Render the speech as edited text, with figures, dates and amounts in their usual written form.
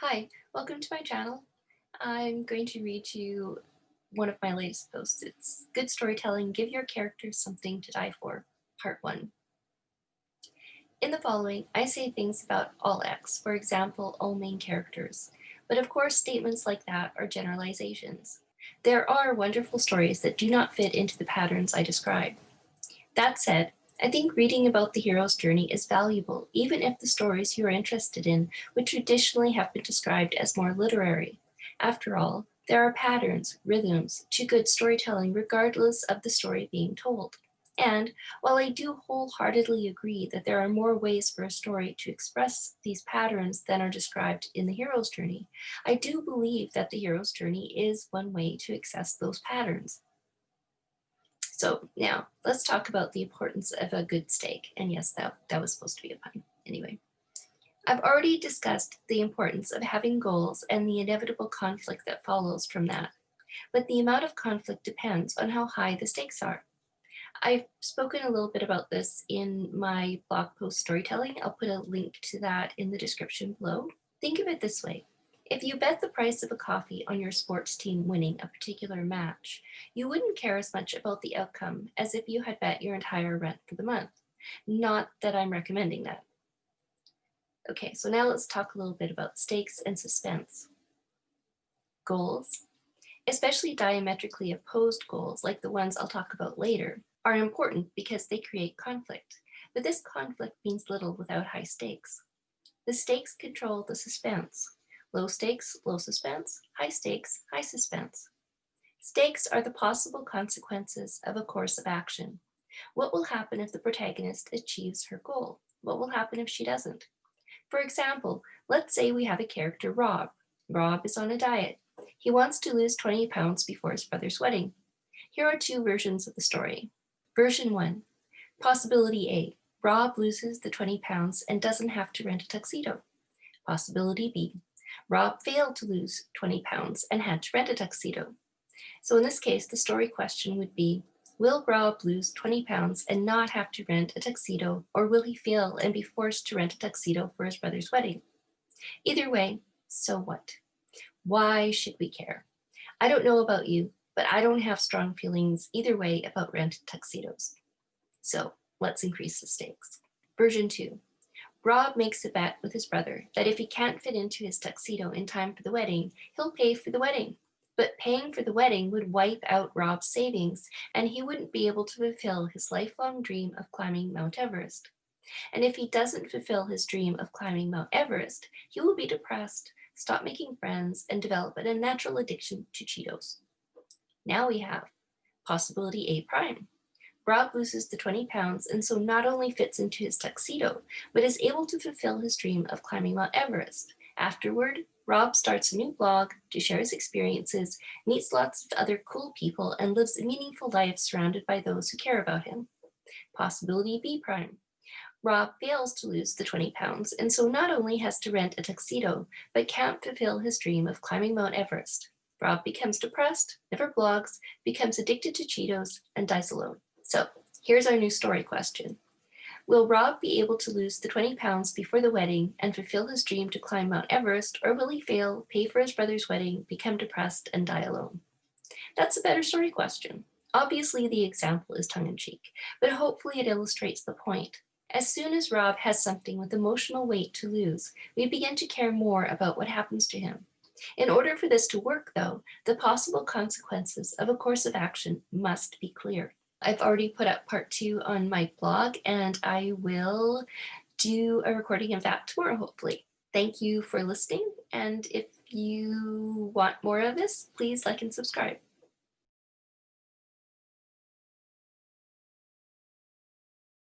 Hi, welcome to my channel. I'm going to read you one of my latest posts. It's Good Storytelling, Give Your Characters Something to Die For, Part 1. In the following, I say things about all X, for example, all main characters. But of course, statements like that are generalizations. There are wonderful stories that do not fit into the patterns I describe. That said, I think reading about the hero's journey is valuable, even if the stories you are interested in would traditionally have been described as more literary. After all, there are patterns, rhythms, to good storytelling regardless of the story being told. And while I do wholeheartedly agree that there are more ways for a story to express these patterns than are described in the hero's journey, I do believe that the hero's journey is one way to access those patterns. So now let's talk about the importance of a good steak. And yes, that was supposed to be a pun. Anyway, I've already discussed the importance of having goals and the inevitable conflict that follows from that. But the amount of conflict depends on how high the stakes are. I've spoken a little bit about this in my blog post storytelling. I'll put a link to that in the description below. Think of it this way. If you bet the price of a coffee on your sports team winning a particular match, you wouldn't care as much about the outcome as if you had bet your entire rent for the month. Not that I'm recommending that. Okay, so now let's talk a little bit about stakes and suspense. Goals, especially diametrically opposed goals like the ones I'll talk about later, are important because they create conflict. But this conflict means little without high stakes. The stakes control the suspense. Low stakes, low suspense. High stakes, high suspense. Stakes are the possible consequences of a course of action. What will happen if the protagonist achieves her goal? What will happen if she doesn't? For example, let's say we have a character, Rob. Rob is on a diet. He wants to lose 20 pounds before his brother's wedding. Here are two versions of the story. Version 1. Possibility A. Rob loses the 20 pounds and doesn't have to rent a tuxedo. Possibility B. Rob failed to lose 20 pounds and had to rent a tuxedo. So in this case, the story question would be, will Rob lose 20 pounds and not have to rent a tuxedo, or will he fail and be forced to rent a tuxedo for his brother's wedding? Either way, so what? Why should we care? I don't know about you, but I don't have strong feelings either way about rented tuxedos. So let's increase the stakes. Version 2. Rob makes a bet with his brother that if he can't fit into his tuxedo in time for the wedding, he'll pay for the wedding. But paying for the wedding would wipe out Rob's savings, and he wouldn't be able to fulfill his lifelong dream of climbing Mount Everest. And if he doesn't fulfill his dream of climbing Mount Everest, he will be depressed, stop making friends, and develop a natural addiction to Cheetos. Now we have possibility A prime. Rob loses the 20 pounds and so not only fits into his tuxedo, but is able to fulfill his dream of climbing Mount Everest. Afterward, Rob starts a new blog to share his experiences, meets lots of other cool people, and lives a meaningful life surrounded by those who care about him. Possibility B prime. Rob fails to lose the 20 pounds and so not only has to rent a tuxedo, but can't fulfill his dream of climbing Mount Everest. Rob becomes depressed, never blogs, becomes addicted to Cheetos, and dies alone. So here's our new story question. Will Rob be able to lose the 20 pounds before the wedding and fulfill his dream to climb Mount Everest, or will he fail, pay for his brother's wedding, become depressed, and die alone? That's a better story question. Obviously, the example is tongue-in-cheek, but hopefully it illustrates the point. As soon as Rob has something with emotional weight to lose, we begin to care more about what happens to him. In order for this to work, though, the possible consequences of a course of action must be clear. I've already put up part 2 on my blog, and I will do a recording of that tomorrow, hopefully. Thank you for listening, and if you want more of this, please like and subscribe.